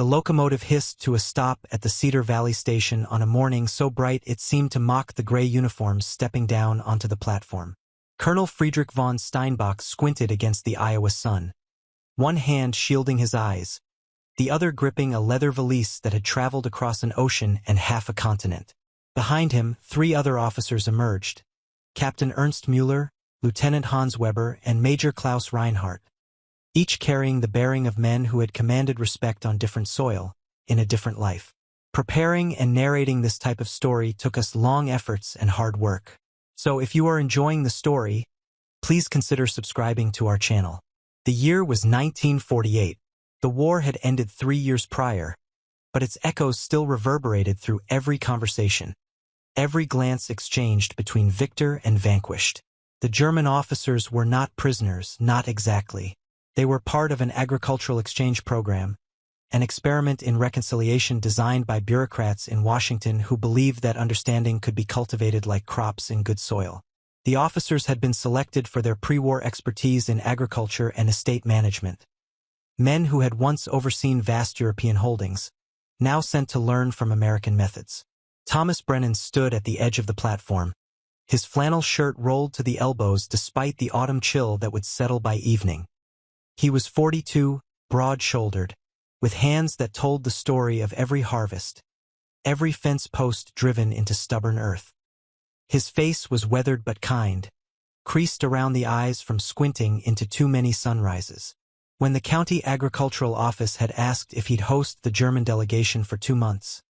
The locomotive hissed to a stop at the Cedar Valley station on a morning so bright it seemed to mock the gray uniforms stepping down onto the platform. Colonel Friedrich von Steinbach squinted against the Iowa sun, one hand shielding his eyes, the other gripping a leather valise that had traveled across an ocean and half a continent. Behind him, 3 other officers emerged: Captain Ernst Müller, Lieutenant Hans Weber, and Major Klaus Reinhardt, each carrying the bearing of men who had commanded respect on different soil, in a different life. Preparing and narrating this type of story took us long efforts and hard work. So if you are enjoying the story, please consider subscribing to our channel. The year was 1948. The war had ended 3 years prior, but its echoes still reverberated through every conversation, every glance exchanged between victor and vanquished. The German officers were not prisoners, not exactly. They were part of an agricultural exchange program, an experiment in reconciliation designed by bureaucrats in Washington who believed that understanding could be cultivated like crops in good soil. The officers had been selected for their pre-war expertise in agriculture and estate management. Men who had once overseen vast European holdings, now sent to learn from American methods. Thomas Brennan stood at the edge of the platform, his flannel shirt rolled to the elbows despite the autumn chill that would settle by evening. He was 42, broad-shouldered, with hands that told the story of every harvest, every fence post driven into stubborn earth. His face was weathered but kind, creased around the eyes from squinting into too many sunrises. When the county agricultural office had asked if he'd host the German delegation for 2 months,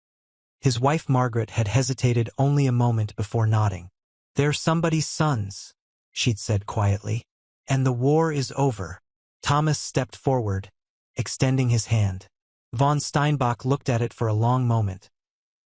his wife Margaret had hesitated only a moment before nodding. "They're somebody's sons," she'd said quietly. "And the war is over." Thomas stepped forward, extending his hand. Von Steinbach looked at it for a long moment.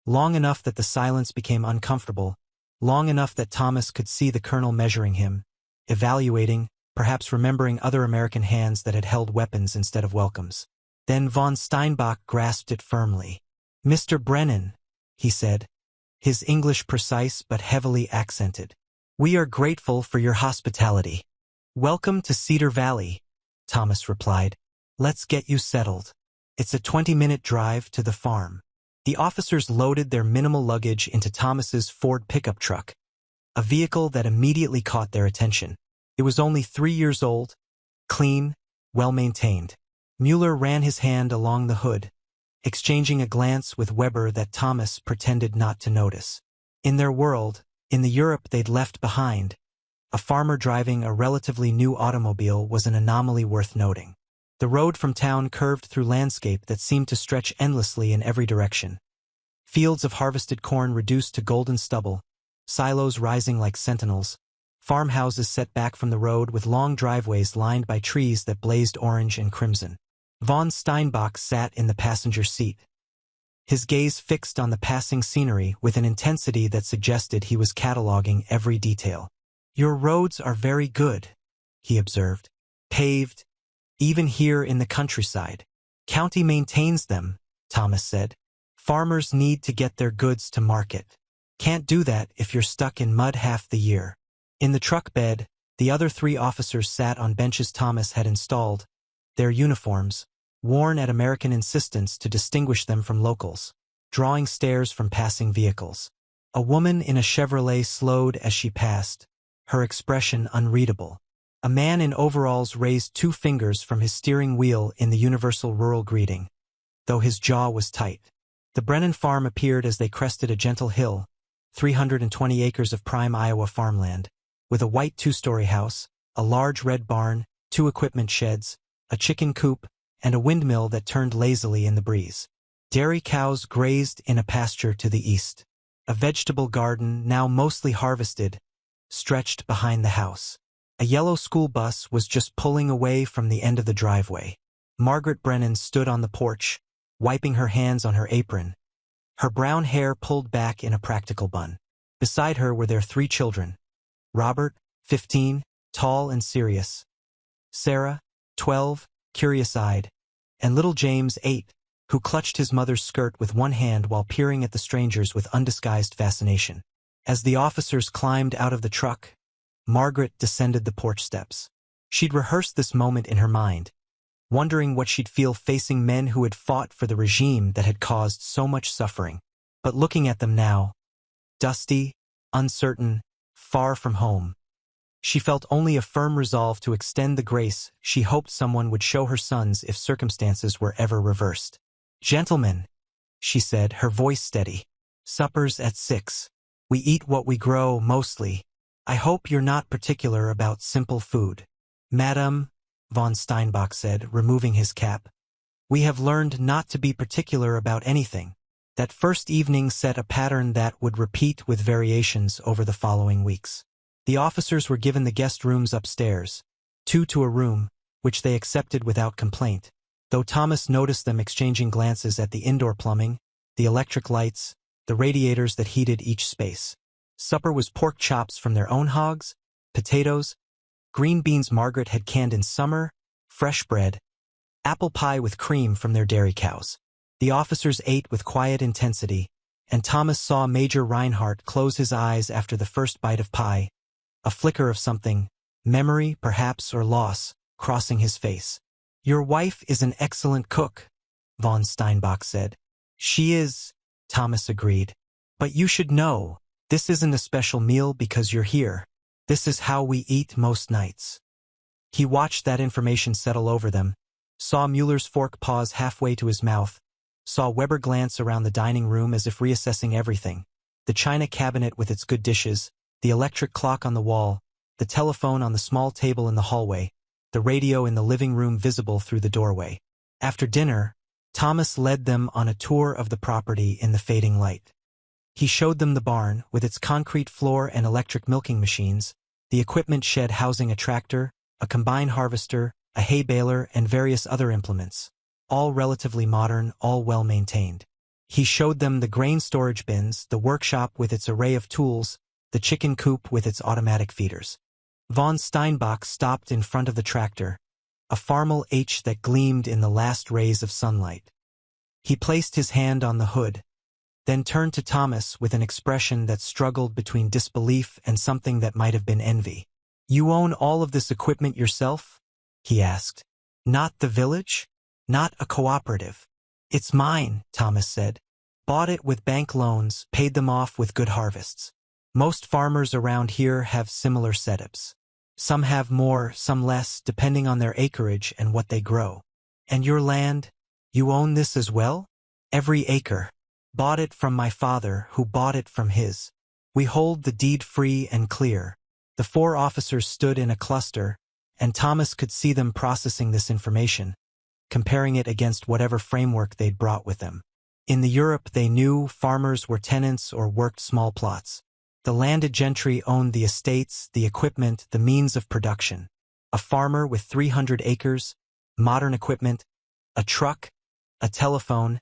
Long enough that the silence became uncomfortable, long enough that Thomas could see the colonel measuring him, evaluating, perhaps remembering other American hands that had held weapons instead of welcomes. Then von Steinbach grasped it firmly. "Mr. Brennan," he said, his English precise but heavily accented, "we are grateful for your hospitality." "Welcome to Cedar Valley," Thomas replied. "Let's get you settled. It's a 20-minute drive to the farm." The officers loaded their minimal luggage into Thomas's Ford pickup truck, a vehicle that immediately caught their attention. It was only 3 years old, clean, well-maintained. Müller ran his hand along the hood, exchanging a glance with Weber that Thomas pretended not to notice. In their world, in the Europe they'd left behind, a farmer driving a relatively new automobile was an anomaly worth noting. The road from town curved through landscape that seemed to stretch endlessly in every direction. Fields of harvested corn reduced to golden stubble, silos rising like sentinels, farmhouses set back from the road with long driveways lined by trees that blazed orange and crimson. Von Steinbach sat in the passenger seat, his gaze fixed on the passing scenery with an intensity that suggested he was cataloging every detail. "Your roads are very good," he observed. "Paved, even here in the countryside. County maintains them," Thomas said. "Farmers need to get their goods to market. Can't do that if you're stuck in mud half the year." In the truck bed, the other 3 officers sat on benches Thomas had installed, their uniforms, worn at American insistence to distinguish them from locals, drawing stares from passing vehicles. A woman in a Chevrolet slowed as she passed, her expression unreadable. A man in overalls raised 2 fingers from his steering wheel in the universal rural greeting, though his jaw was tight. The Brennan farm appeared as they crested a gentle hill, 320 acres of prime Iowa farmland, with a white 2-story house, a large red barn, 2 equipment sheds, a chicken coop, and a windmill that turned lazily in the breeze. Dairy cows grazed in a pasture to the east. A vegetable garden, now mostly harvested, stretched behind the house. A yellow school bus was just pulling away from the end of the driveway. Margaret Brennan stood on the porch, wiping her hands on her apron, her brown hair pulled back in a practical bun. Beside her were their 3 children: Robert, 15, tall and serious; Sarah, 12, curious-eyed; and little James, 8, who clutched his mother's skirt with one hand while peering at the strangers with undisguised fascination. As the officers climbed out of the truck, Margaret descended the porch steps. She'd rehearsed this moment in her mind, wondering what she'd feel facing men who had fought for the regime that had caused so much suffering. But looking at them now, dusty, uncertain, far from home, she felt only a firm resolve to extend the grace she hoped someone would show her sons if circumstances were ever reversed. "Gentlemen," she said, her voice steady. "Supper's at 6. We eat what we grow, mostly. I hope you're not particular about simple food." "Madam," von Steinbach said, removing his cap, "we have learned not to be particular about anything." That first evening set a pattern that would repeat with variations over the following weeks. The officers were given the guest rooms upstairs, 2 to a room, which they accepted without complaint, though Thomas noticed them exchanging glances at the indoor plumbing, the electric lights, the radiators that heated each space. Supper was pork chops from their own hogs, potatoes, green beans Margaret had canned in summer, fresh bread, apple pie with cream from their dairy cows. The officers ate with quiet intensity, and Thomas saw Major Reinhardt close his eyes after the first bite of pie, a flicker of something, memory, perhaps, or loss, crossing his face. "Your wife is an excellent cook," von Steinbach said. "She is," Thomas agreed. "But you should know, this isn't a special meal because you're here. This is how we eat most nights." He watched that information settle over them, saw Mueller's fork pause halfway to his mouth, saw Weber glance around the dining room as if reassessing everything, the china cabinet with its good dishes, the electric clock on the wall, the telephone on the small table in the hallway, the radio in the living room visible through the doorway. After dinner, Thomas led them on a tour of the property in the fading light. He showed them the barn, with its concrete floor and electric milking machines, the equipment shed housing a tractor, a combine harvester, a hay baler, and various other implements, all relatively modern, all well-maintained. He showed them the grain storage bins, the workshop with its array of tools, the chicken coop with its automatic feeders. Von Steinbach stopped in front of the tractor, a Farmel H that gleamed in the last rays of sunlight. He placed his hand on the hood, then turned to Thomas with an expression that struggled between disbelief and something that might have been envy. "You own all of this equipment yourself?" he asked. "Not the village? Not a cooperative?" "It's mine," Thomas said. "Bought it with bank loans, paid them off with good harvests. Most farmers around here have similar setups. Some have more, some less, depending on their acreage and what they grow." "And your land? You own this as well?" "Every acre. Bought it from my father, who bought it from his. We hold the deed free and clear." The 4 officers stood in a cluster, and Thomas could see them processing this information, comparing it against whatever framework they'd brought with them. In the Europe they knew, farmers were tenants or worked small plots. The landed gentry owned the estates, the equipment, the means of production. A farmer with 300 acres, modern equipment, a truck, a telephone,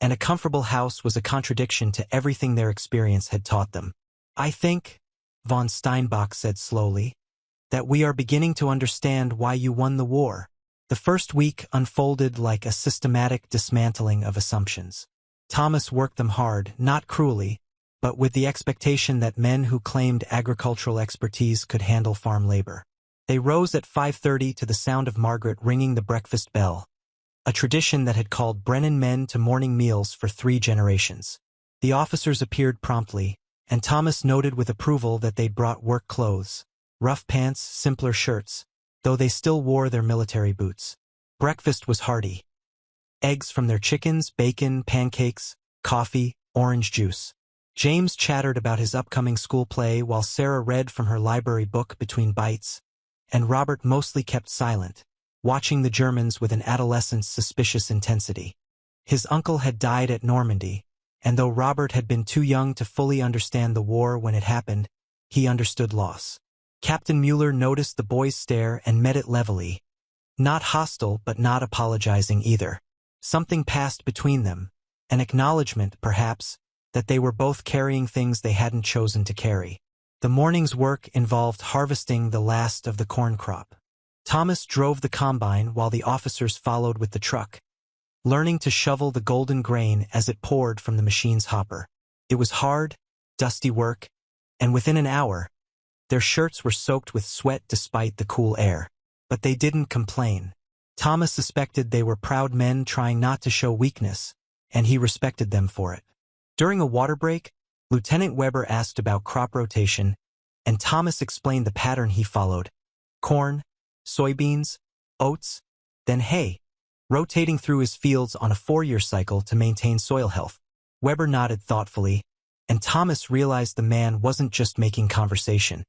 and a comfortable house was a contradiction to everything their experience had taught them. "I think," von Steinbach said slowly, "that we are beginning to understand why you won the war." The first week unfolded like a systematic dismantling of assumptions. Thomas worked them hard, not cruelly, but with the expectation that men who claimed agricultural expertise could handle farm labor. They rose at 5:30 to the sound of Margaret ringing the breakfast bell, a tradition that had called Brennan men to morning meals for 3 generations. The officers appeared promptly, and Thomas noted with approval that they'd brought work clothes, rough pants, simpler shirts, though they still wore their military boots. Breakfast was hearty. Eggs from their chickens, bacon, pancakes, coffee, orange juice. James chattered about his upcoming school play while Sarah read from her library book between bites, and Robert mostly kept silent, watching the Germans with an adolescent's suspicious intensity. His uncle had died at Normandy, and though Robert had been too young to fully understand the war when it happened, he understood loss. Captain Mueller noticed the boy's stare and met it levelly. Not hostile, but not apologizing either. Something passed between them, an acknowledgement, perhaps, that they were both carrying things they hadn't chosen to carry. The morning's work involved harvesting the last of the corn crop. Thomas drove the combine while the officers followed with the truck, learning to shovel the golden grain as it poured from the machine's hopper. It was hard, dusty work, and within an hour, their shirts were soaked with sweat despite the cool air. But they didn't complain. Thomas suspected they were proud men trying not to show weakness, and he respected them for it. During a water break, Lieutenant Weber asked about crop rotation, and Thomas explained the pattern he followed: corn, soybeans, oats, then hay, rotating through his fields on a 4-year cycle to maintain soil health. Weber nodded thoughtfully, and Thomas realized the man wasn't just making conversation.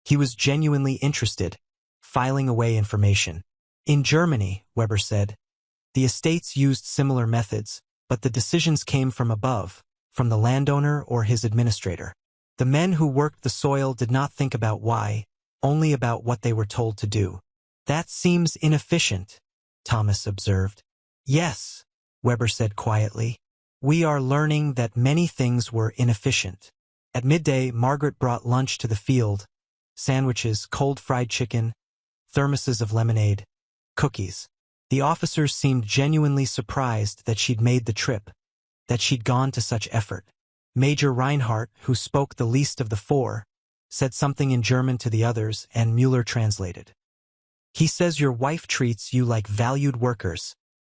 He was genuinely interested, filing away information. In Germany, Weber said, the estates used similar methods, but the decisions came from above, from the landowner or his administrator. The men who worked the soil did not think about why, only about what they were told to do. That seems inefficient, Thomas observed. Yes, Weber said quietly. We are learning that many things were inefficient. At midday, Margaret brought lunch to the field: sandwiches, cold fried chicken, thermoses of lemonade, cookies. The officers seemed genuinely surprised that she'd made the trip, that she'd gone to such effort. Major Reinhardt, who spoke the least of the four, said something in German to the others, and Müller translated. He says your wife treats you like valued workers,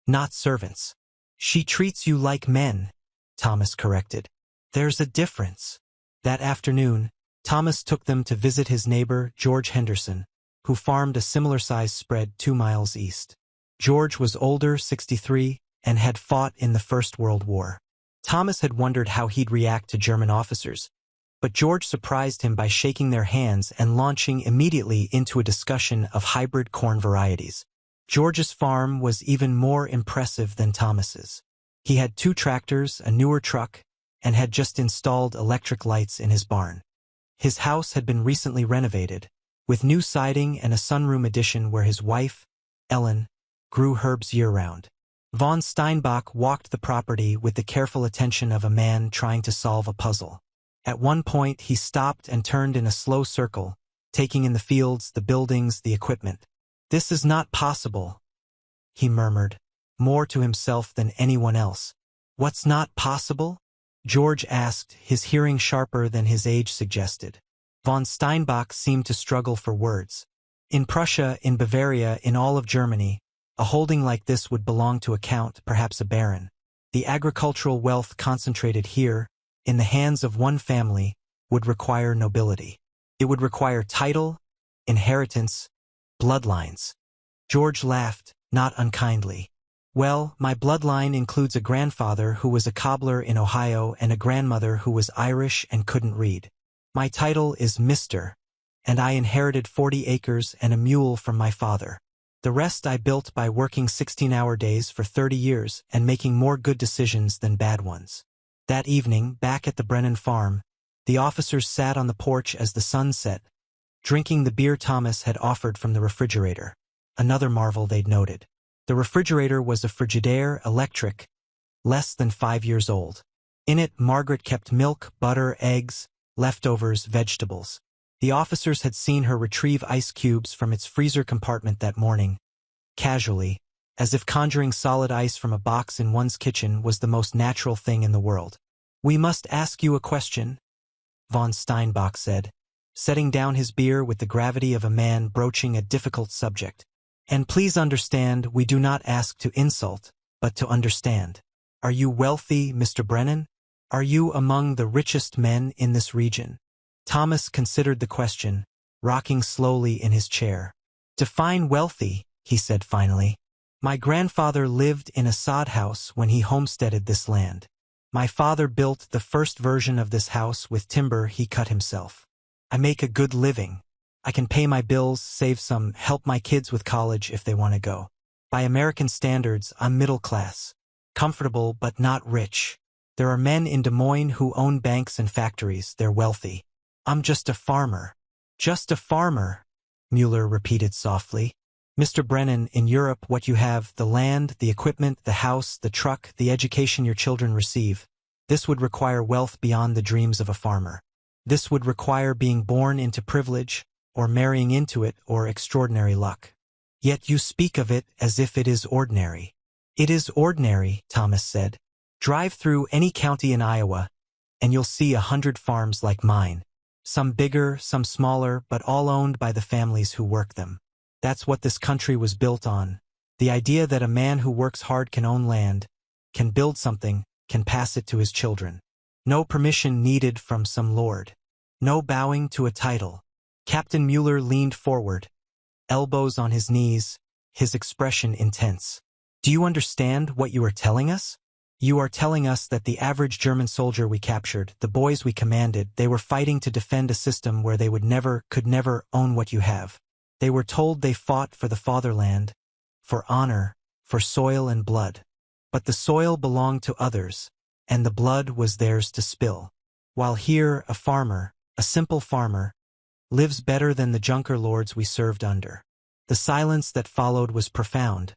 not servants. She treats you like men, Thomas corrected. There's a difference. That afternoon, Thomas took them to visit his neighbor, George Henderson, who farmed a similar-sized spread 2 miles east. George was older, 63, and had fought in the First World War. Thomas had wondered how he'd react to German officers, but George surprised him by shaking their hands and launching immediately into a discussion of hybrid corn varieties. George's farm was even more impressive than Thomas's. He had 2 tractors, a newer truck, and had just installed electric lights in his barn. His house had been recently renovated, with new siding and a sunroom addition where his wife, Ellen, grew herbs year-round. Von Steinbach walked the property with the careful attention of a man trying to solve a puzzle. At one point he stopped and turned in a slow circle, taking in the fields, the buildings, the equipment. This is not possible, he murmured, more to himself than anyone else. What's not possible? George asked, his hearing sharper than his age suggested. Von Steinbach seemed to struggle for words. In Prussia, in Bavaria, in all of Germany, a holding like this would belong to a count, perhaps a baron. The agricultural wealth concentrated here, in the hands of one family, would require nobility. It would require title, inheritance, bloodlines. George laughed, not unkindly. Well, my bloodline includes a grandfather who was a cobbler in Ohio and a grandmother who was Irish and couldn't read. My title is Mr., and I inherited 40 acres and a mule from my father. The rest I built by working 16-hour days for 30 years and making more good decisions than bad ones. That evening, back at the Brennan farm, the officers sat on the porch as the sun set, drinking the beer Thomas had offered from the refrigerator. Another marvel they'd noted. The refrigerator was a Frigidaire electric, less than 5 years old. In it, Margaret kept milk, butter, eggs, leftovers, vegetables. The officers had seen her retrieve ice cubes from its freezer compartment that morning, casually, as if conjuring solid ice from a box in one's kitchen was the most natural thing in the world. We must ask you a question, von Steinbach said, setting down his beer with the gravity of a man broaching a difficult subject. And please understand, we do not ask to insult, but to understand. Are you wealthy, Mr. Brennan? Are you among the richest men in this region? Thomas considered the question, rocking slowly in his chair. Define wealthy, he said finally. My grandfather lived in a sod house when he homesteaded this land. My father built the first version of this house with timber he cut himself. I make a good living. I can pay my bills, save some, help my kids with college if they want to go. By American standards, I'm middle class. Comfortable but not rich. There are men in Des Moines who own banks and factories, they're wealthy. I'm just a farmer. Just a farmer, Müller repeated softly. Mr. Brennan, in Europe what you have, the land, the equipment, the house, the truck, the education your children receive, this would require wealth beyond the dreams of a farmer. This would require being born into privilege, or marrying into it, or extraordinary luck. Yet you speak of it as if it is ordinary. It is ordinary, Thomas said. Drive through any county in Iowa, and you'll see 100 farms like mine. Some bigger, some smaller, but all owned by the families who work them. That's what this country was built on, The idea that a man who works hard can own land, can build something, can pass it to his children. No permission needed from some lord. No bowing to a title. Captain Mueller leaned forward, elbows on his knees, his expression intense. Do you understand what you are telling us? You are telling us that the average German soldier we captured, the boys we commanded, they were fighting to defend a system where they could never own what you have. They were told they fought for the fatherland, for honor, for soil and blood. But the soil belonged to others, and the blood was theirs to spill. While here, a farmer, a simple farmer, lives better than the junker lords we served under. The silence that followed was profound,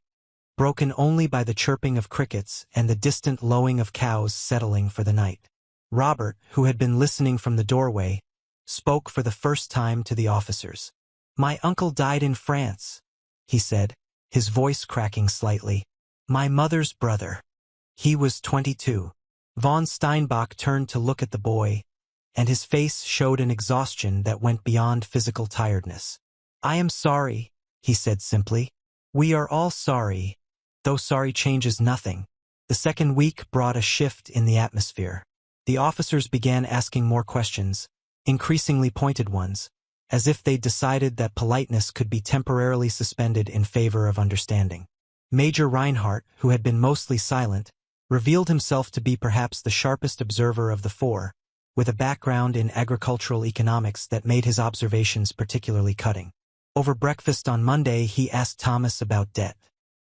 broken only by the chirping of crickets and the distant lowing of cows settling for the night. Robert, who had been listening from the doorway, spoke for the first time to the officers. "My uncle died in France," he said, his voice cracking slightly. "My mother's brother. He was 22. Von Steinbach turned to look at the boy, and his face showed an exhaustion that went beyond physical tiredness. "I am sorry," he said simply. "We are all sorry, though sorry changes nothing." The second week brought a shift in the atmosphere. The officers began asking more questions, increasingly pointed ones, as if they'd decided that politeness could be temporarily suspended in favor of understanding. Major Reinhardt, who had been mostly silent, revealed himself to be perhaps the sharpest observer of the four, with a background in agricultural economics that made his observations particularly cutting. Over breakfast on Monday, he asked Thomas about debt.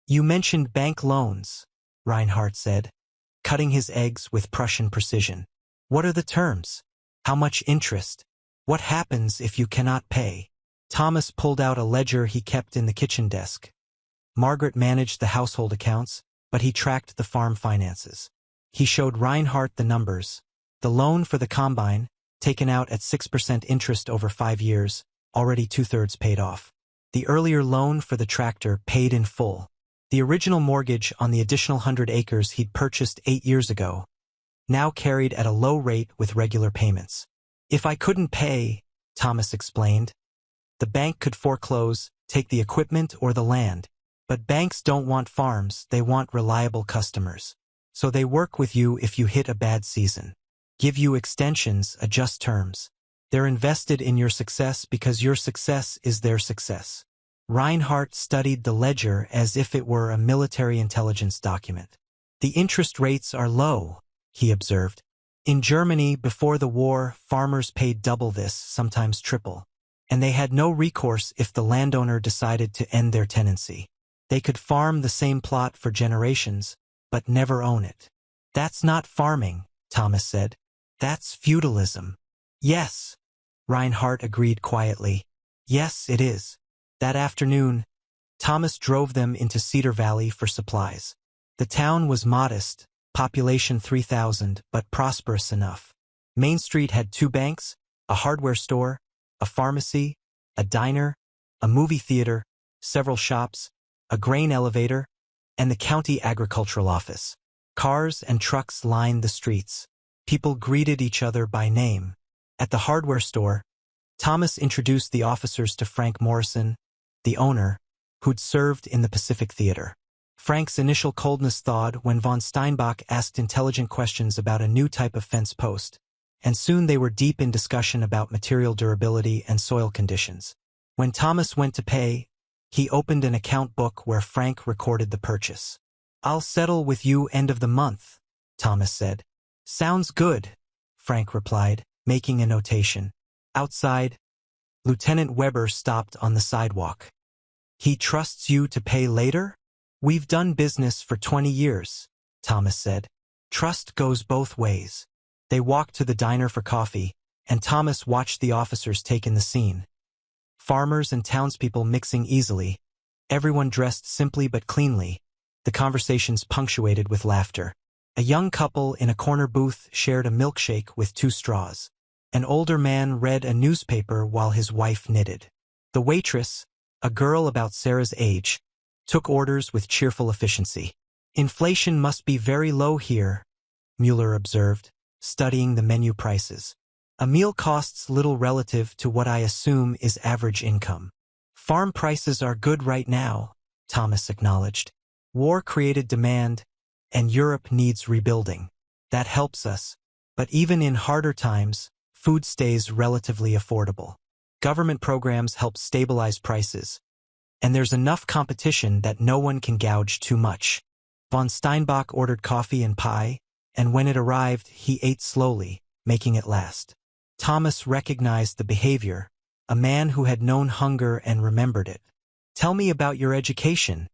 "You mentioned bank loans," Reinhardt said, cutting his eggs with Prussian precision. "What are the terms? How much interest? What happens if you cannot pay?" Thomas pulled out a ledger he kept in the kitchen desk. Margaret managed the household accounts, but he tracked the farm finances. He showed Reinhardt the numbers. The loan for the combine, taken out at 6% interest over 5 years, already 2/3 paid off. The earlier loan for the tractor paid in full. The original mortgage on the additional 100 acres he'd purchased 8 years ago, now carried at a low rate with regular payments. "If I couldn't pay," Thomas explained, "the bank could foreclose, take the equipment or the land. But banks don't want farms, they want reliable customers. So they work with you if you hit a bad season. Give you extensions, adjust terms. They're invested in your success because your success is their success." Reinhardt studied the ledger as if it were a military intelligence document. "The interest rates are low," he observed. "In Germany, before the war, farmers paid double this, sometimes triple. And they had no recourse if the landowner decided to end their tenancy. They could farm the same plot for generations, but never own it." "That's not farming," Thomas said. "That's feudalism." "Yes," Reinhardt agreed quietly. "Yes, it is." That afternoon, Thomas drove them into Cedar Valley for supplies. The town was modest, population 3,000, but prosperous enough. Main Street had 2 banks, a hardware store, a pharmacy, a diner, a movie theater, several shops, a grain elevator, and the county agricultural office. Cars and trucks lined the streets. People greeted each other by name. At the hardware store, Thomas introduced the officers to Frank Morrison, the owner, who'd served in the Pacific Theater. Frank's initial coldness thawed when von Steinbach asked intelligent questions about a new type of fence post, and soon they were deep in discussion about material durability and soil conditions. When Thomas went to pay, he opened an account book where Frank recorded the purchase. "I'll settle with you end of the month," Thomas said. "Sounds good," Frank replied, making a notation. Outside, Lieutenant Weber stopped on the sidewalk. "He trusts you to pay later?" "We've done business for 20 years, Thomas said. "Trust goes both ways." They walked to the diner for coffee, and Thomas watched the officers take in the scene. Farmers and townspeople mixing easily, everyone dressed simply but cleanly, the conversations punctuated with laughter. A young couple in a corner booth shared a milkshake with 2 straws. An older man read a newspaper while his wife knitted. The waitress, a girl about Sarah's age, took orders with cheerful efficiency. "Inflation must be very low here," Mueller observed, studying the menu prices. "A meal costs little relative to what I assume is average income. Farm prices are good right now," Thomas acknowledged. War created demand, and Europe needs rebuilding. That helps us. But even in harder times, food stays relatively affordable. Government programs help stabilize prices. And there's enough competition that no one can gouge too much. Von Steinbach ordered coffee and pie, and when it arrived, he ate slowly, making it last. Thomas recognized the behavior, a man who had known hunger and remembered it. "Tell me about your education,"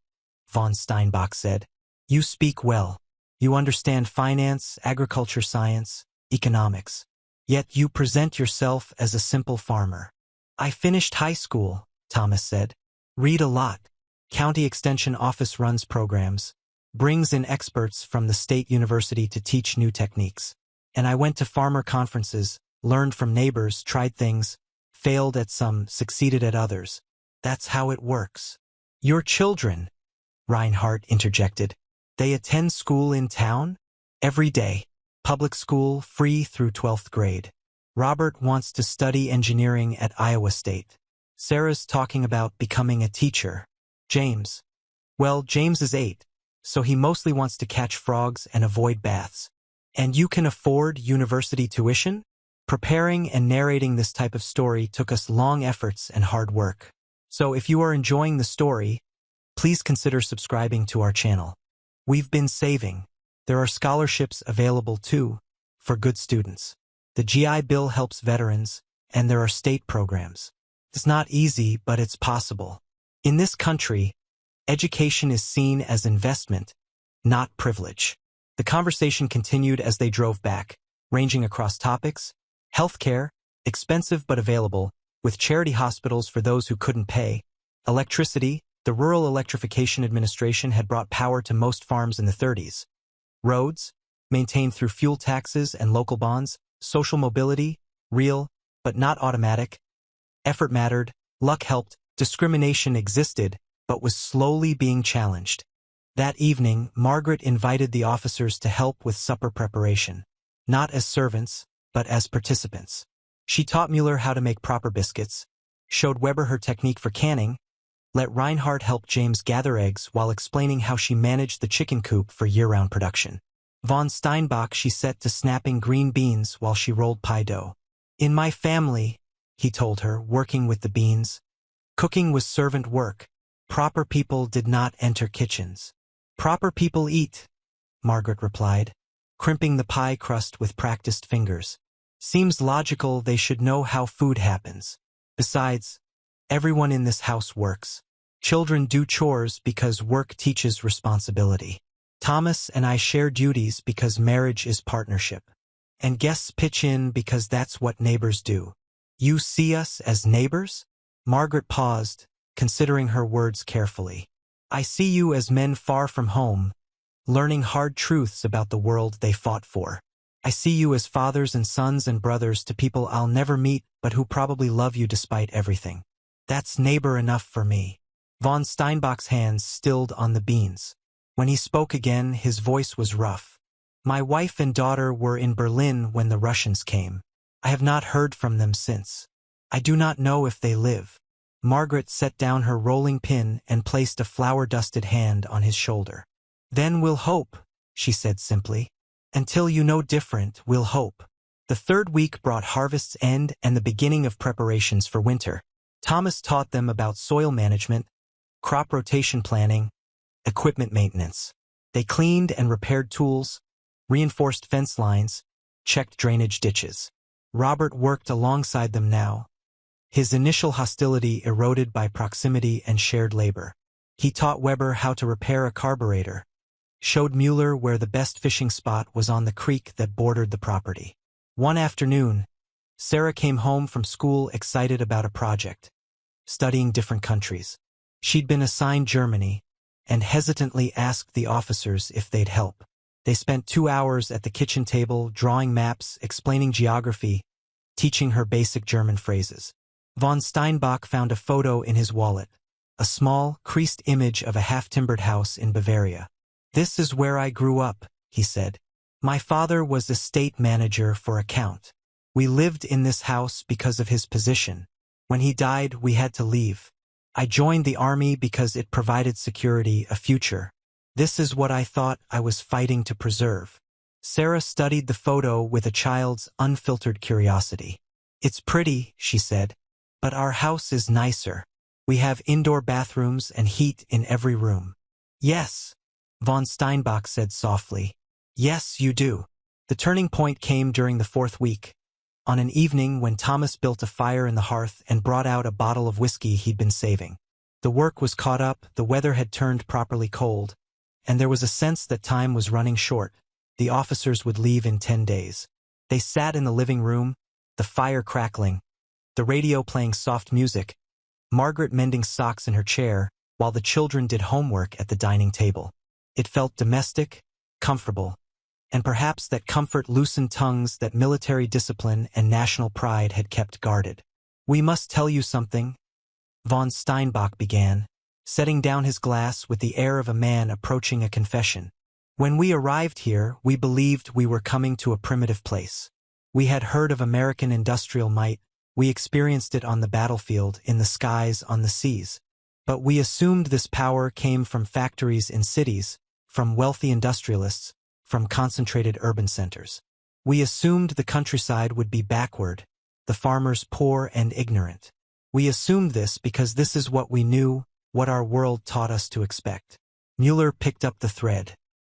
von Steinbach said. "You speak well. You understand finance, agriculture science, economics. Yet you present yourself as a simple farmer." "I finished high school," Thomas said. "Read a lot. County Extension Office runs programs, brings in experts from the state university to teach new techniques. And I went to farmer conferences, learned from neighbors, tried things, failed at some, succeeded at others. That's how it works." "Your children," Reinhardt interjected. "They attend school in town?" "Every day. Public school, free through 12th grade. Robert wants to study engineering at Iowa State. Sarah's talking about becoming a teacher. James. Well, James is 8, so he mostly wants to catch frogs and avoid baths." "And you can afford university tuition?" Preparing and narrating this type of story took us long efforts and hard work. So if you are enjoying the story, please consider subscribing to our channel. We've been saving. There are scholarships available too, for good students. The GI Bill helps veterans, and there are state programs. It's not easy, but it's possible. In this country, education is seen as investment, not privilege. The conversation continued as they drove back, ranging across topics: healthcare, expensive but available, with charity hospitals for those who couldn't pay; electricity, the Rural Electrification Administration had brought power to most farms in the 30s; roads, maintained through fuel taxes and local bonds; social mobility, real, but not automatic; effort mattered, luck helped; discrimination existed, but was slowly being challenged. That evening, Margaret invited the officers to help with supper preparation. Not as servants, but as participants. She taught Mueller how to make proper biscuits, showed Weber her technique for canning, let Reinhardt help James gather eggs while explaining how she managed the chicken coop for year-round production. Von Steinbach she set to snapping green beans while she rolled pie dough. "In my family," he told her, working with the beans, "cooking was servant work. Proper people did not enter kitchens." "Proper people eat," Margaret replied, crimping the pie crust with practiced fingers. "Seems logical they should know how food happens. Besides, everyone in this house works. Children do chores because work teaches responsibility. Thomas and I share duties because marriage is partnership. And guests pitch in because that's what neighbors do." "You see us as neighbors?" Margaret paused, considering her words carefully. "I see you as men far from home, learning hard truths about the world they fought for. I see you as fathers and sons and brothers to people I'll never meet but who probably love you despite everything. That's neighbor enough for me." Von Steinbach's hands stilled on the beans. When he spoke again, his voice was rough. "My wife and daughter were in Berlin when the Russians came. I have not heard from them since. I do not know if they live." Margaret set down her rolling pin and placed a flour-dusted hand on his shoulder. "Then we'll hope," she said simply. "Until you know different, we'll hope." The third week brought harvest's end and the beginning of preparations for winter. Thomas taught them about soil management, crop rotation planning, equipment maintenance. They cleaned and repaired tools, reinforced fence lines, checked drainage ditches. Robert worked alongside them now, his initial hostility eroded by proximity and shared labor. He taught Weber how to repair a carburetor, showed Mueller where the best fishing spot was on the creek that bordered the property. One afternoon, Sarah came home from school excited about a project, studying different countries. She'd been assigned Germany, and hesitantly asked the officers if they'd help. They spent 2 hours at the kitchen table, drawing maps, explaining geography, teaching her basic German phrases. Von Steinbach found a photo in his wallet, a small, creased image of a half-timbered house in Bavaria. "This is where I grew up," he said. "My father was estate manager for a count. We lived in this house because of his position. When he died, we had to leave. I joined the army because it provided security, a future. This is what I thought I was fighting to preserve. Sarah studied the photo with a child's unfiltered curiosity. It's pretty, she said, but our house is nicer. We have indoor bathrooms and heat in every room. Yes, von Steinbach said softly. Yes, you do. The turning point came during the 4th week, on an evening when Thomas built a fire in the hearth and brought out a bottle of whiskey he'd been saving. The work was caught up, the weather had turned properly cold, and there was a sense that time was running short. The officers would leave in 10 days. They sat in the living room, the fire crackling, the radio playing soft music, Margaret mending socks in her chair, while the children did homework at the dining table. It felt domestic, comfortable, and perhaps that comfort loosened tongues that military discipline and national pride had kept guarded. We must tell you something, von Steinbach began, setting down his glass with the air of a man approaching a confession. When we arrived here, we believed we were coming to a primitive place. We had heard of American industrial might, we experienced it on the battlefield, in the skies, on the seas. But we assumed this power came from factories in cities, from wealthy industrialists, from concentrated urban centers. We assumed the countryside would be backward, the farmers poor and ignorant. We assumed this because this is what we knew, what our world taught us to expect. Mueller picked up the thread.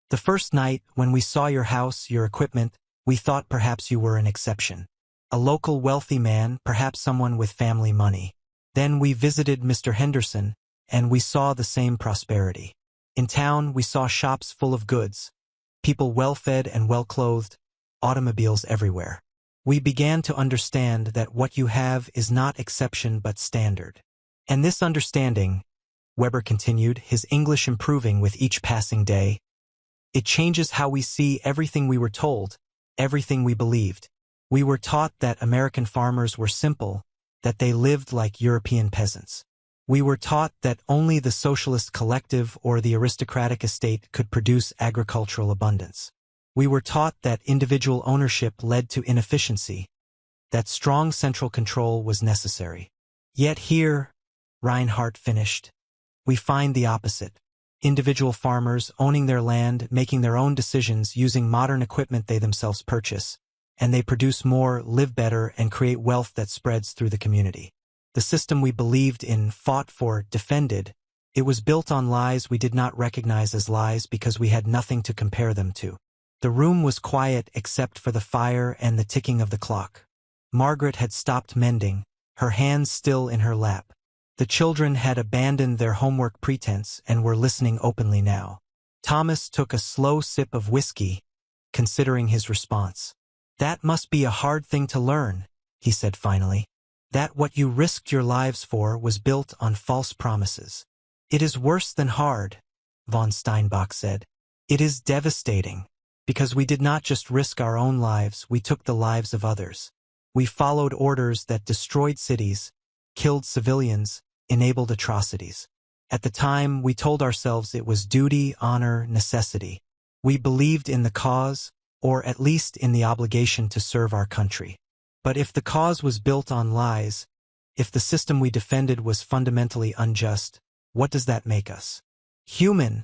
The first night, when we saw your house, your equipment, we thought perhaps you were an exception. A local wealthy man, perhaps someone with family money. Then we visited Mr. Henderson, and we saw the same prosperity. In town, we saw shops full of goods, people well-fed and well-clothed, automobiles everywhere. We began to understand that what you have is not exception but standard. And this understanding, Weber continued, his English improving with each passing day, it changes how we see everything we were told, everything we believed. We were taught that American farmers were simple, that they lived like European peasants. We were taught that only the socialist collective or the aristocratic estate could produce agricultural abundance. We were taught that individual ownership led to inefficiency, that strong central control was necessary. Yet here, Reinhardt finished, we find the opposite. Individual farmers owning their land, making their own decisions, using modern equipment they themselves purchase, and they produce more, live better, and create wealth that spreads through the community. The system we believed in, fought for, defended, it was built on lies we did not recognize as lies because we had nothing to compare them to. The room was quiet except for the fire and the ticking of the clock. Margaret had stopped mending, her hands still in her lap. The children had abandoned their homework pretense and were listening openly now. Thomas took a slow sip of whiskey, considering his response. That must be a hard thing to learn, he said finally. That what you risked your lives for was built on false promises. It is worse than hard, von Steinbach said. It is devastating, because we did not just risk our own lives, we took the lives of others. We followed orders that destroyed cities, killed civilians, enabled atrocities. At the time, we told ourselves it was duty, honor, necessity. We believed in the cause, or at least in the obligation to serve our country. But if the cause was built on lies, if the system we defended was fundamentally unjust, what does that make us? Human,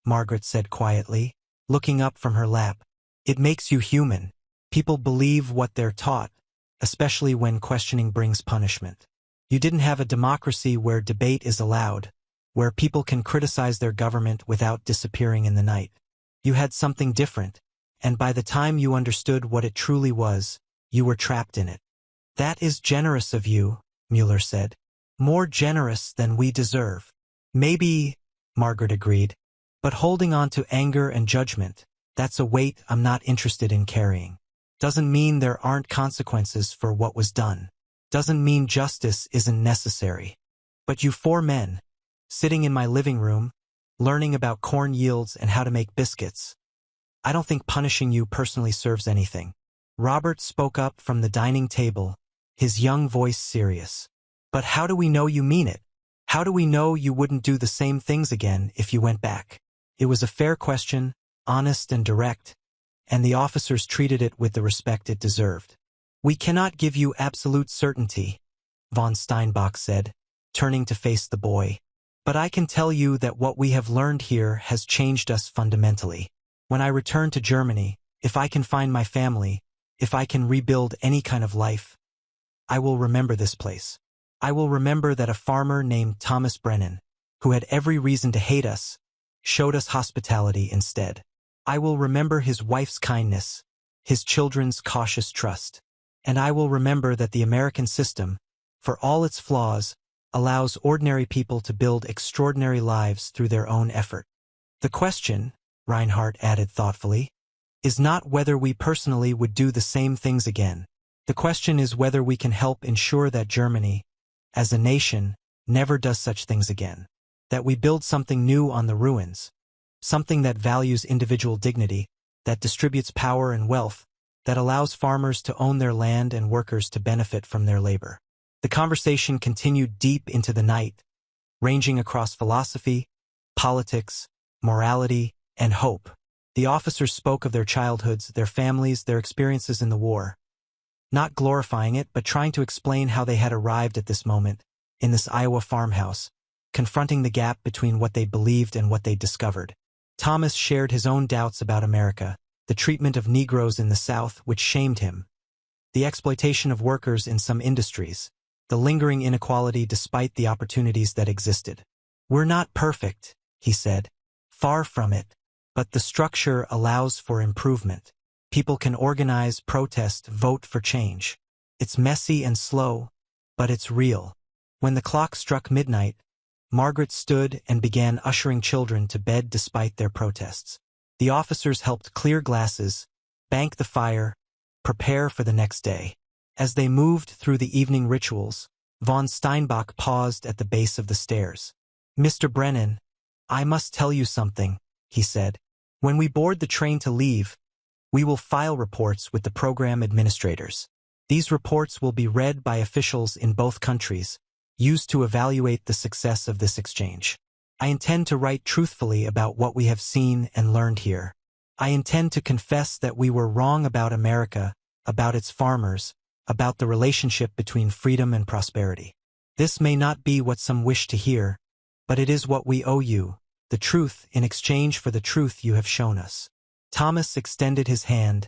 Margaret said quietly, looking up from her lap. It makes you human. People believe what they're taught, especially when questioning brings punishment. You didn't have a democracy where debate is allowed, where people can criticize their government without disappearing in the night. You had something different, and by the time you understood what it truly was, you were trapped in it. That is generous of you, Mueller said. More generous than we deserve. Maybe, Margaret agreed, but holding on to anger and judgment, that's a weight I'm not interested in carrying. Doesn't mean there aren't consequences for what was done. Doesn't mean justice isn't necessary. But you 4 men, sitting in my living room, learning about corn yields and how to make biscuits. I don't think punishing you personally serves anything. Robert spoke up from the dining table, his young voice serious. But how do we know you mean it? How do we know you wouldn't do the same things again if you went back? It was a fair question, honest and direct, and the officers treated it with the respect it deserved. We cannot give you absolute certainty, von Steinbach said. turning to face the boy. "But I can tell you that what we have learned here has changed us fundamentally. When I return to Germany, if I can find my family, if I can rebuild any kind of life, I will remember this place. I will remember that a farmer named Thomas Brennan, who had every reason to hate us, showed us hospitality instead. I will remember his wife's kindness, his children's cautious trust. And I will remember that the American system, for all its flaws, allows ordinary people to build extraordinary lives through their own effort. The question," Reinhardt added thoughtfully, "is not whether we personally would do the same things again. The question is whether we can help ensure that Germany, as a nation, never does such things again. That we build something new on the ruins, something that values individual dignity, that distributes power and wealth, that allows farmers to own their land and workers to benefit from their labor." The conversation continued deep into the night, ranging across philosophy, politics, morality, and hope. The officers spoke of their childhoods, their families, their experiences in the war, not glorifying it but trying to explain how they had arrived at this moment, in this Iowa farmhouse, confronting the gap between what they believed and what they discovered. Thomas shared his own doubts about America, the treatment of Negroes in the South which shamed him, the exploitation of workers in some industries, the lingering inequality despite the opportunities that existed. "We're not perfect," he said. "Far from it. But the structure allows for improvement. People can organize, protest, vote for change. It's messy and slow, but it's real." When the clock struck midnight, Margaret stood and began ushering children to bed despite their protests. The officers helped clear glasses, bank the fire, prepare for the next day. As they moved through the evening rituals, von Steinbach paused at the base of the stairs. "Mr. Brennan, I must tell you something," he said. "When we board the train to leave, we will file reports with the program administrators. These reports will be read by officials in both countries, used to evaluate the success of this exchange. I intend to write truthfully about what we have seen and learned here. I intend to confess that we were wrong about America, about its farmers, about the relationship between freedom and prosperity. This may not be what some wish to hear, but it is what we owe you, the truth in exchange for the truth you have shown us." Thomas extended his hand,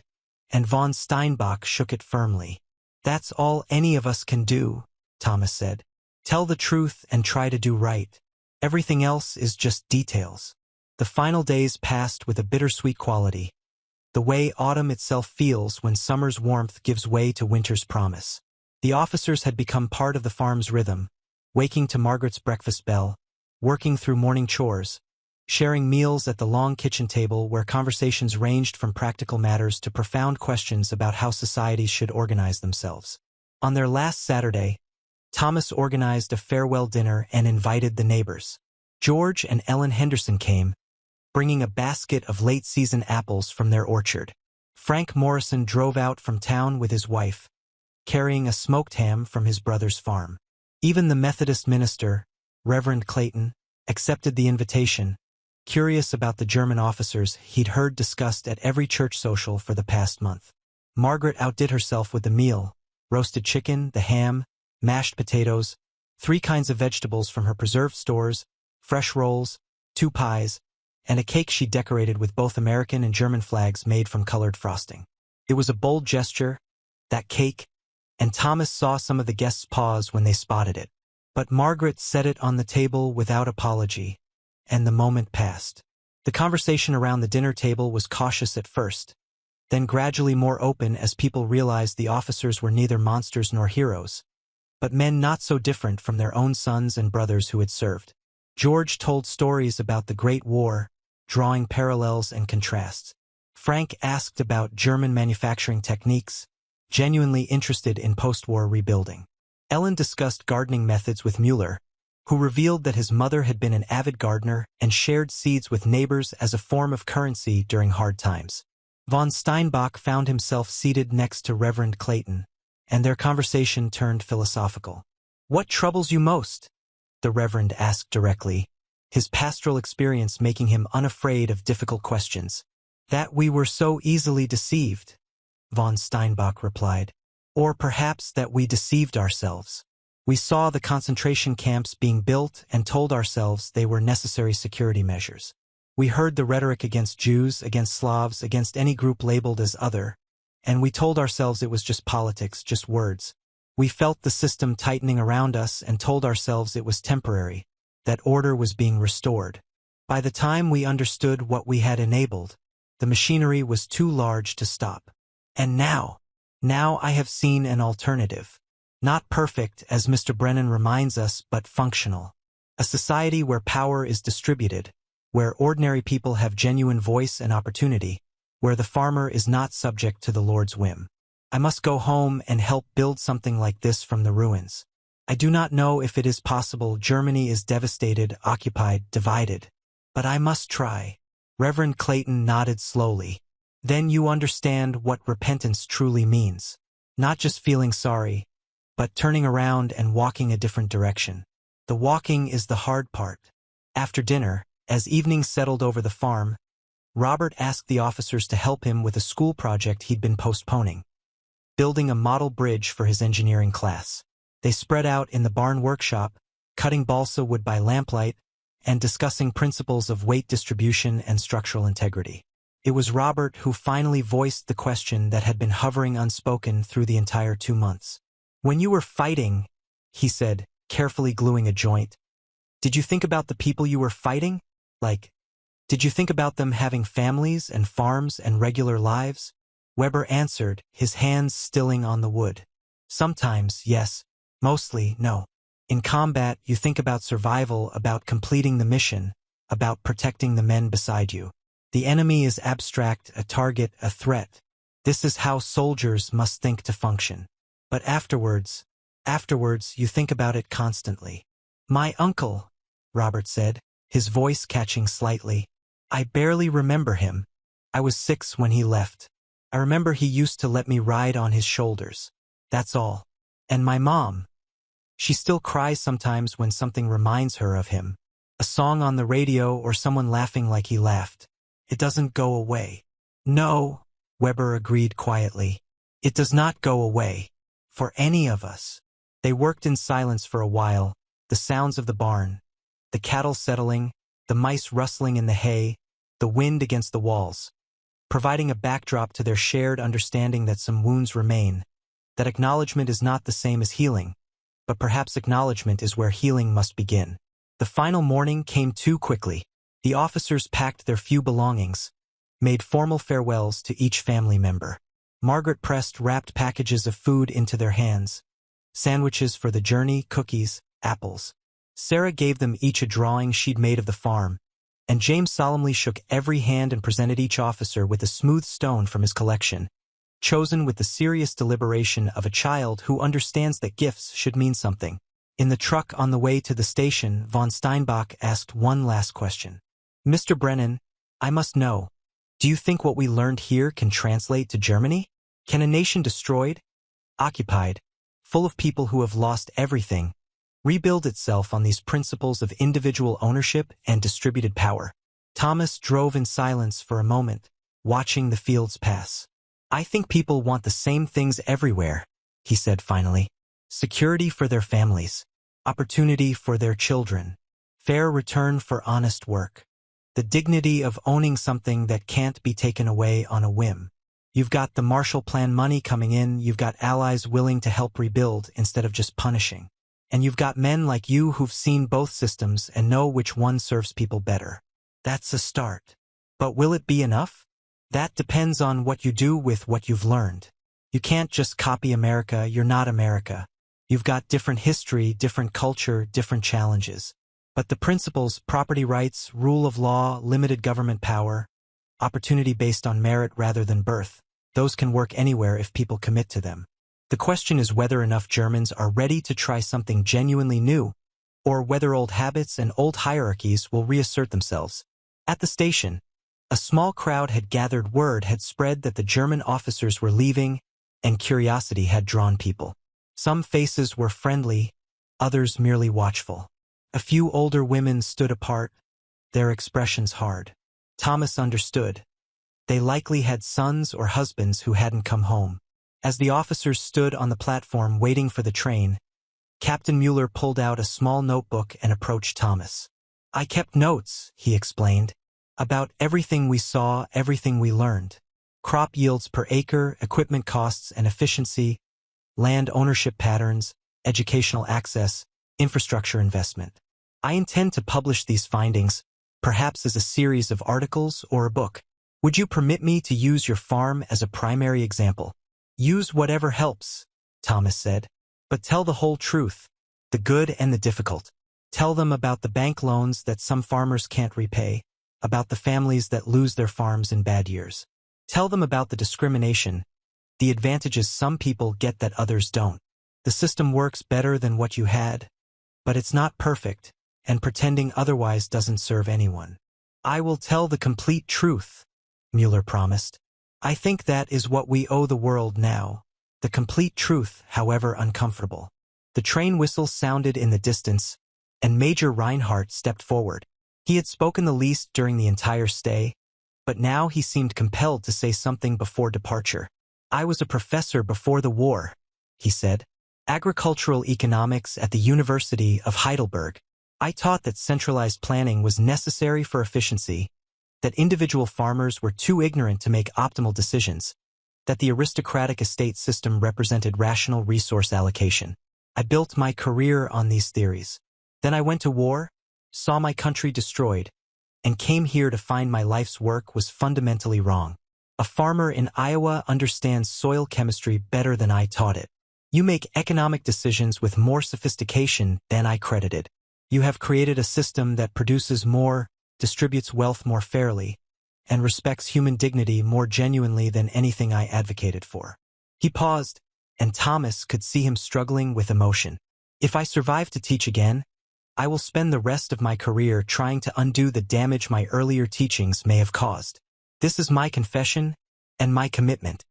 and von Steinbach shook it firmly. "That's all any of us can do," Thomas said. "Tell the truth and try to do right. Everything else is just details." The final days passed with a bittersweet quality, the way autumn itself feels when summer's warmth gives way to winter's promise. The officers had become part of the farm's rhythm, waking to Margaret's breakfast bell, working through morning chores, sharing meals at the long kitchen table where conversations ranged from practical matters to profound questions about how societies should organize themselves. On their last Saturday, Thomas organized a farewell dinner and invited the neighbors. George and Ellen Henderson came, bringing a basket of late-season apples from their orchard. Frank Morrison drove out from town with his wife, carrying a smoked ham from his brother's farm. Even the Methodist minister, Reverend Clayton, accepted the invitation, curious about the German officers he'd heard discussed at every church social for the past month. Margaret outdid herself with the meal: roasted chicken, the ham, mashed potatoes, 3 kinds of vegetables from her preserved stores, fresh rolls, 2 pies, and a cake she decorated with both American and German flags made from colored frosting. It was a bold gesture, that cake, and Thomas saw some of the guests pause when they spotted it. But Margaret set it on the table without apology, and the moment passed. The conversation around the dinner table was cautious at first, then gradually more open as people realized the officers were neither monsters nor heroes, but men not so different from their own sons and brothers who had served. George told stories about the Great War, drawing parallels and contrasts. Frank asked about German manufacturing techniques, genuinely interested in post-war rebuilding. Ellen discussed gardening methods with Mueller, who revealed that his mother had been an avid gardener and shared seeds with neighbors as a form of currency during hard times. Von Steinbach found himself seated next to Reverend Clayton, and their conversation turned philosophical. "What troubles you most?" the Reverend asked directly, his pastoral experience making him unafraid of difficult questions. "That we were so easily deceived," von Steinbach replied. "Or perhaps that we deceived ourselves. We saw the concentration camps being built and told ourselves they were necessary security measures. We heard the rhetoric against Jews, against Slavs, against any group labeled as other, and we told ourselves it was just politics, just words. We felt the system tightening around us and told ourselves it was temporary, that order was being restored. By the time we understood what we had enabled, the machinery was too large to stop. And now I have seen an alternative. Not perfect, as Mr. Brennan reminds us, but functional. A society where power is distributed, where ordinary people have genuine voice and opportunity, where the farmer is not subject to the Lord's whim. I must go home and help build something like this from the ruins. I do not know if it is possible. Germany is devastated, occupied, divided. But I must try. Reverend Clayton nodded slowly. Then you understand what repentance truly means. Not just feeling sorry, but turning around and walking a different direction. The walking is the hard part. After dinner, as evening settled over the farm, Robert asked the officers to help him with a school project he'd been postponing, building a model bridge for his engineering class. They spread out in the barn workshop, cutting balsa wood by lamplight, and discussing principles of weight distribution and structural integrity. It was Robert who finally voiced the question that had been hovering unspoken through the entire 2 months. When you were fighting, he said, carefully gluing a joint, did you think about the people you were fighting? Did you think about them having families and farms and regular lives? Weber answered, his hands stilling on the wood. Sometimes, yes. Mostly, no. In combat, you think about survival, about completing the mission, about protecting the men beside you. The enemy is abstract, a target, a threat. This is how soldiers must think to function. But afterwards, you think about it constantly. My uncle, Robert said, his voice catching slightly. I barely remember him. I was 6 when he left. I remember he used to let me ride on his shoulders. That's all. And my mom. She still cries sometimes when something reminds her of him. A song on the radio or someone laughing like he laughed. It doesn't go away. No, Weber agreed quietly. It does not go away. For any of us. They worked in silence for a while, the sounds of the barn, the cattle settling, the mice rustling in the hay, the wind against the walls, providing a backdrop to their shared understanding that some wounds remain, that acknowledgement is not the same as healing, but perhaps acknowledgement is where healing must begin. The final morning came too quickly. The officers packed their few belongings, made formal farewells to each family member. Margaret pressed wrapped packages of food into their hands, sandwiches for the journey, cookies, apples. Sarah gave them each a drawing she'd made of the farm, and James solemnly shook every hand and presented each officer with a smooth stone from his collection, chosen with the serious deliberation of a child who understands that gifts should mean something. In the truck on the way to the station, von Steinbach asked one last question. Mr. Brennan, I must know, do you think what we learned here can translate to Germany? Can a nation destroyed, occupied, full of people who have lost everything, rebuild itself on these principles of individual ownership and distributed power? Thomas drove in silence for a moment, watching the fields pass. I think people want the same things everywhere, he said finally. Security for their families, opportunity for their children, fair return for honest work. The dignity of owning something that can't be taken away on a whim. You've got the Marshall Plan money coming in, you've got allies willing to help rebuild instead of just punishing. And you've got men like you who've seen both systems and know which one serves people better. That's a start. But will it be enough? That depends on what you do with what you've learned. You can't just copy America, you're not America. You've got different history, different culture, different challenges. But the principles, property rights, rule of law, limited government power, opportunity based on merit rather than birth, those can work anywhere if people commit to them. The question is whether enough Germans are ready to try something genuinely new, or whether old habits and old hierarchies will reassert themselves. At the station, a small crowd had gathered. Word had spread that the German officers were leaving, and curiosity had drawn people. Some faces were friendly, others merely watchful. A few older women stood apart, their expressions hard. Thomas understood. They likely had sons or husbands who hadn't come home. As the officers stood on the platform waiting for the train, Captain Mueller pulled out a small notebook and approached Thomas. I kept notes, he explained, about everything we saw, everything we learned. Crop yields per acre, equipment costs and efficiency, land ownership patterns, educational access, infrastructure investment. I intend to publish these findings, perhaps as a series of articles or a book. Would you permit me to use your farm as a primary example? Use whatever helps, Thomas said. But tell the whole truth, the good and the difficult. Tell them about the bank loans that some farmers can't repay, about the families that lose their farms in bad years. Tell them about the discrimination, the advantages some people get that others don't. The system works better than what you had, but it's not perfect, and pretending otherwise doesn't serve anyone. I will tell the complete truth, Mueller promised. I think that is what we owe the world now. The complete truth, however uncomfortable. The train whistle sounded in the distance, and Major Reinhardt stepped forward. He had spoken the least during the entire stay, but now he seemed compelled to say something before departure. I was a professor before the war, he said. Agricultural economics at the University of Heidelberg. I taught that centralized planning was necessary for efficiency, that individual farmers were too ignorant to make optimal decisions, that the aristocratic estate system represented rational resource allocation. I built my career on these theories. Then I went to war, saw my country destroyed, and came here to find my life's work was fundamentally wrong. A farmer in Iowa understands soil chemistry better than I taught it. You make economic decisions with more sophistication than I credited. You have created a system that produces more, distributes wealth more fairly, and respects human dignity more genuinely than anything I advocated for. He paused, and Thomas could see him struggling with emotion. If I survive to teach again, I will spend the rest of my career trying to undo the damage my earlier teachings may have caused. This is my confession and my commitment.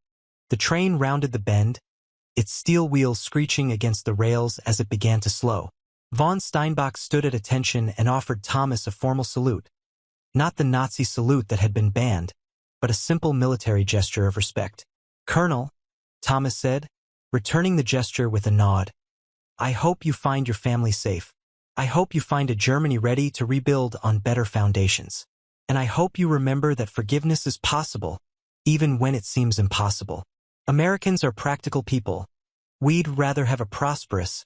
The train rounded the bend, its steel wheels screeching against the rails as it began to slow. Von Steinbach stood at attention and offered Thomas a formal salute. Not the Nazi salute that had been banned, but a simple military gesture of respect. Colonel, Thomas said, returning the gesture with a nod. I hope you find your family safe. I hope you find a Germany ready to rebuild on better foundations. And I hope you remember that forgiveness is possible, even when it seems impossible. Americans are practical people. We'd rather have a prosperous,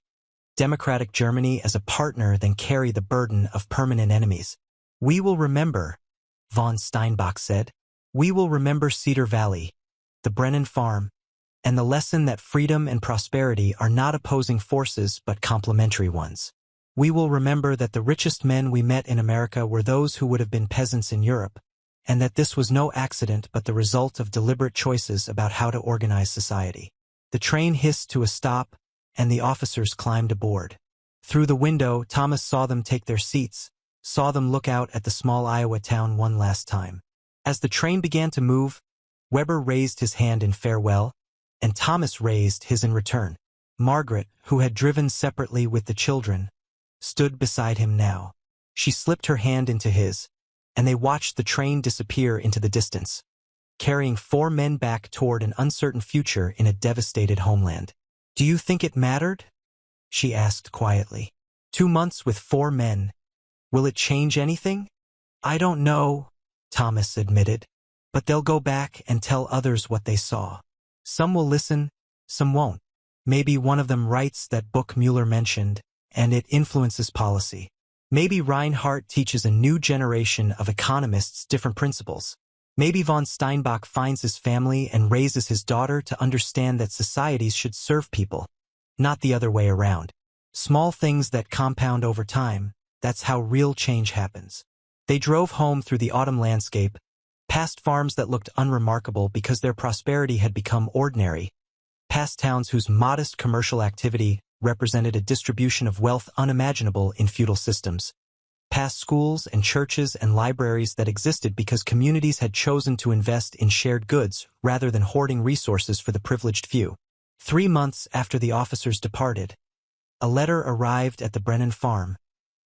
democratic Germany as a partner than carry the burden of permanent enemies. We will remember, von Steinbach said. We will remember Cedar Valley, the Brennan Farm, and the lesson that freedom and prosperity are not opposing forces but complementary ones. We will remember that the richest men we met in America were those who would have been peasants in Europe, and that this was no accident but the result of deliberate choices about how to organize society. The train hissed to a stop, and the officers climbed aboard. Through the window, Thomas saw them take their seats, saw them look out at the small Iowa town one last time. As the train began to move, Weber raised his hand in farewell, and Thomas raised his in return. Margaret, who had driven separately with the children, stood beside him now. She slipped her hand into his, and they watched the train disappear into the distance, carrying 4 men back toward an uncertain future in a devastated homeland. Do you think it mattered? She asked quietly. 2 months with 4 men. Will it change anything? I don't know, Thomas admitted, but they'll go back and tell others what they saw. Some will listen, some won't. Maybe one of them writes that book Mueller mentioned, and it influences policy. Maybe Reinhardt teaches a new generation of economists different principles. Maybe von Steinbach finds his family and raises his daughter to understand that societies should serve people, not the other way around. Small things that compound over time, that's how real change happens. They drove home through the autumn landscape, past farms that looked unremarkable because their prosperity had become ordinary, past towns whose modest commercial activity represented a distribution of wealth unimaginable in feudal systems, past schools and churches and libraries that existed because communities had chosen to invest in shared goods rather than hoarding resources for the privileged few. 3 months after the officers departed, a letter arrived at the Brennan farm,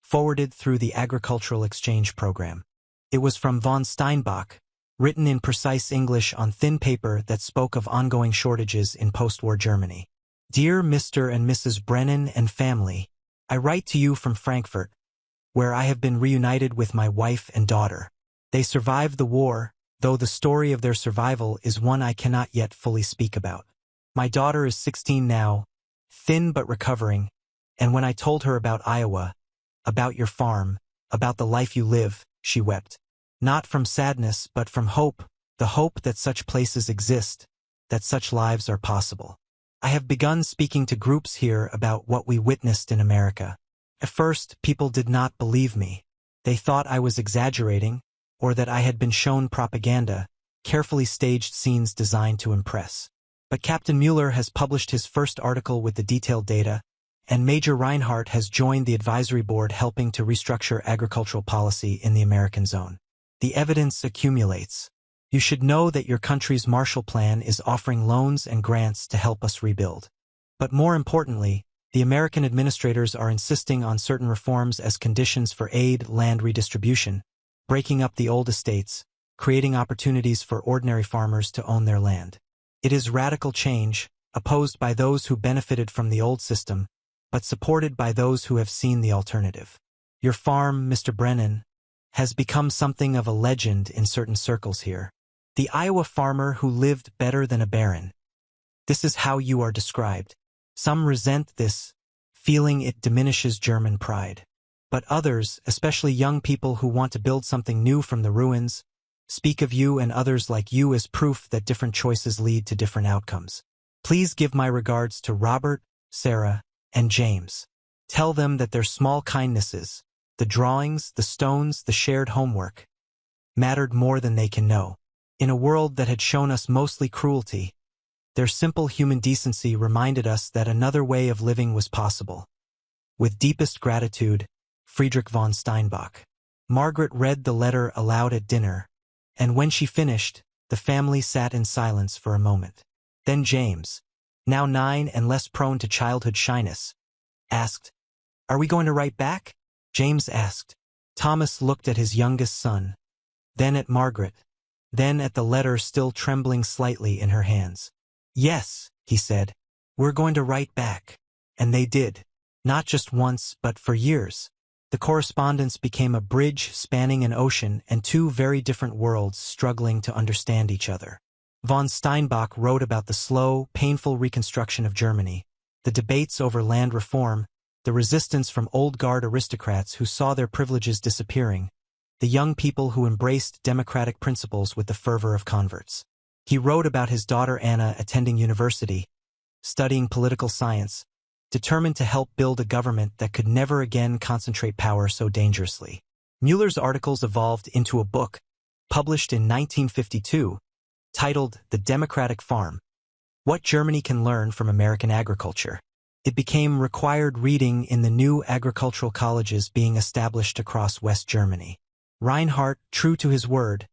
forwarded through the Agricultural Exchange Program. It was from von Steinbach, written in precise English on thin paper that spoke of ongoing shortages in post-war Germany. Dear Mr. and Mrs. Brennan and family, I write to you from Frankfurt, where I have been reunited with my wife and daughter. They survived the war, though the story of their survival is one I cannot yet fully speak about. My daughter is 16 now, thin but recovering, and when I told her about Iowa, about your farm, about the life you live, she wept. Not from sadness, but from hope, the hope that such places exist, that such lives are possible. I have begun speaking to groups here about what we witnessed in America. At first, people did not believe me. They thought I was exaggerating, or that I had been shown propaganda, carefully staged scenes designed to impress. But Captain Mueller has published his first article with the detailed data, and Major Reinhardt has joined the advisory board helping to restructure agricultural policy in the American zone. The evidence accumulates. You should know that your country's Marshall Plan is offering loans and grants to help us rebuild. But more importantly, the American administrators are insisting on certain reforms as conditions for aid, land redistribution, breaking up the old estates, creating opportunities for ordinary farmers to own their land. It is radical change, opposed by those who benefited from the old system, but supported by those who have seen the alternative. Your farm, Mr. Brennan, has become something of a legend in certain circles here. The Iowa farmer who lived better than a baron. This is how you are described. Some resent this, feeling it diminishes German pride. But others, especially young people who want to build something new from the ruins, speak of you and others like you as proof that different choices lead to different outcomes. Please give my regards to Robert, Sarah, and James. Tell them that their small kindnesses, the drawings, the stones, the shared homework, mattered more than they can know. In a world that had shown us mostly cruelty, their simple human decency reminded us that another way of living was possible. With deepest gratitude, Friedrich von Steinbach. Margaret read the letter aloud at dinner, and when she finished, the family sat in silence for a moment. Then James, now 9 and less prone to childhood shyness, asked, "Are we going to write back?" James asked. Thomas looked at his youngest son, then at Margaret, then at the letter still trembling slightly in her hands. "Yes," he said, "we're going to write back." And they did. Not just once, but for years. The correspondence became a bridge spanning an ocean and two very different worlds struggling to understand each other. Von Steinbach wrote about the slow, painful reconstruction of Germany, the debates over land reform, the resistance from old guard aristocrats who saw their privileges disappearing, the young people who embraced democratic principles with the fervor of converts. He wrote about his daughter Anna attending university, studying political science, determined to help build a government that could never again concentrate power so dangerously. Mueller's articles evolved into a book, published in 1952, titled The Democratic Farm: What Germany Can Learn from American Agriculture. It became required reading in the new agricultural colleges being established across West Germany. Reinhardt, true to his word,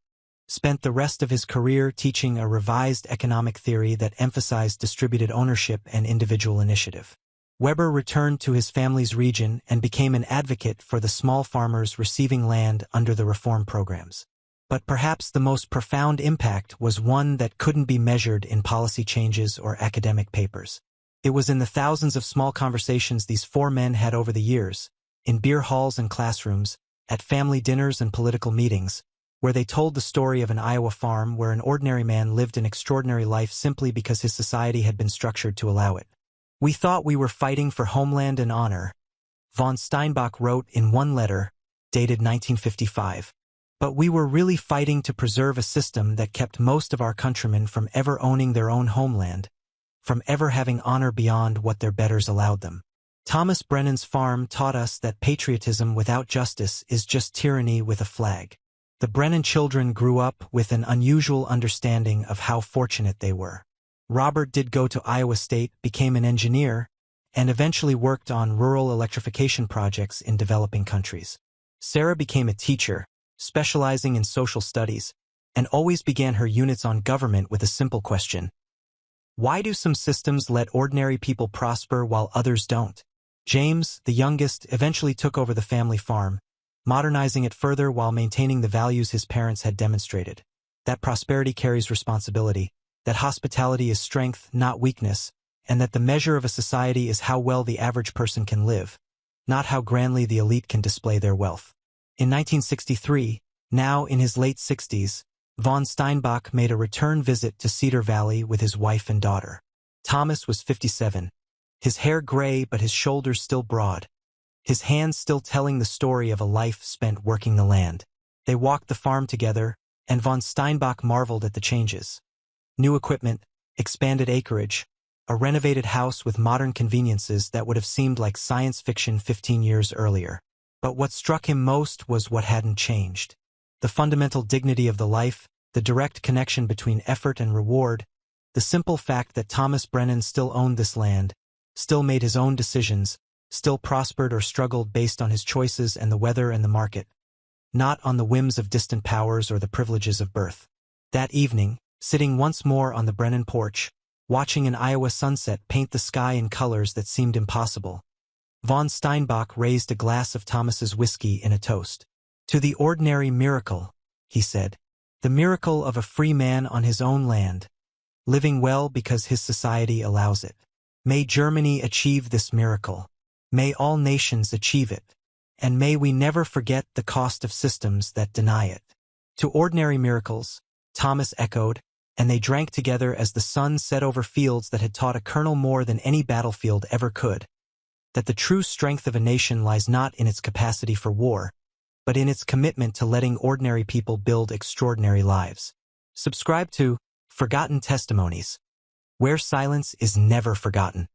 spent the rest of his career teaching a revised economic theory that emphasized distributed ownership and individual initiative. Weber returned to his family's region and became an advocate for the small farmers receiving land under the reform programs. But perhaps the most profound impact was one that couldn't be measured in policy changes or academic papers. It was in the thousands of small conversations these four men had over the years, in beer halls and classrooms, at family dinners and political meetings, where they told the story of an Iowa farm where an ordinary man lived an extraordinary life simply because his society had been structured to allow it. "We thought we were fighting for homeland and honor," von Steinbach wrote in one letter, dated 1955. "But we were really fighting to preserve a system that kept most of our countrymen from ever owning their own homeland, from ever having honor beyond what their betters allowed them." Thomas Brennan's farm taught us that patriotism without justice is just tyranny with a flag. The Brennan children grew up with an unusual understanding of how fortunate they were. Robert did go to Iowa State, became an engineer, and eventually worked on rural electrification projects in developing countries. Sarah became a teacher, specializing in social studies, and always began her units on government with a simple question: why do some systems let ordinary people prosper while others don't? James, the youngest, eventually took over the family farm, modernizing it further while maintaining the values his parents had demonstrated. That prosperity carries responsibility, that hospitality is strength, not weakness, and that the measure of a society is how well the average person can live, not how grandly the elite can display their wealth. In 1963, now in his late 60s, von Steinbach made a return visit to Cedar Valley with his wife and daughter. Thomas was 57, his hair gray but his shoulders still broad, his hands still telling the story of a life spent working the land. They walked the farm together, and von Steinbach marveled at the changes. New equipment, expanded acreage, a renovated house with modern conveniences that would have seemed like science fiction 15 years earlier. But what struck him most was what hadn't changed. The fundamental dignity of the life, the direct connection between effort and reward, the simple fact that Thomas Brennan still owned this land, still made his own decisions, still prospered or struggled based on his choices and the weather and the market, not on the whims of distant powers or the privileges of birth. That evening, sitting once more on the Brennan porch, watching an Iowa sunset paint the sky in colors that seemed impossible, von Steinbach raised a glass of Thomas's whiskey in a toast. "To the ordinary miracle," he said, "the miracle of a free man on his own land, living well because his society allows it. May Germany achieve this miracle. May all nations achieve it. And may we never forget the cost of systems that deny it." "To ordinary miracles," Thomas echoed, and they drank together as the sun set over fields that had taught a colonel more than any battlefield ever could, that the true strength of a nation lies not in its capacity for war, but in its commitment to letting ordinary people build extraordinary lives. Subscribe to Forgotten Testimonies, where silence is never forgotten.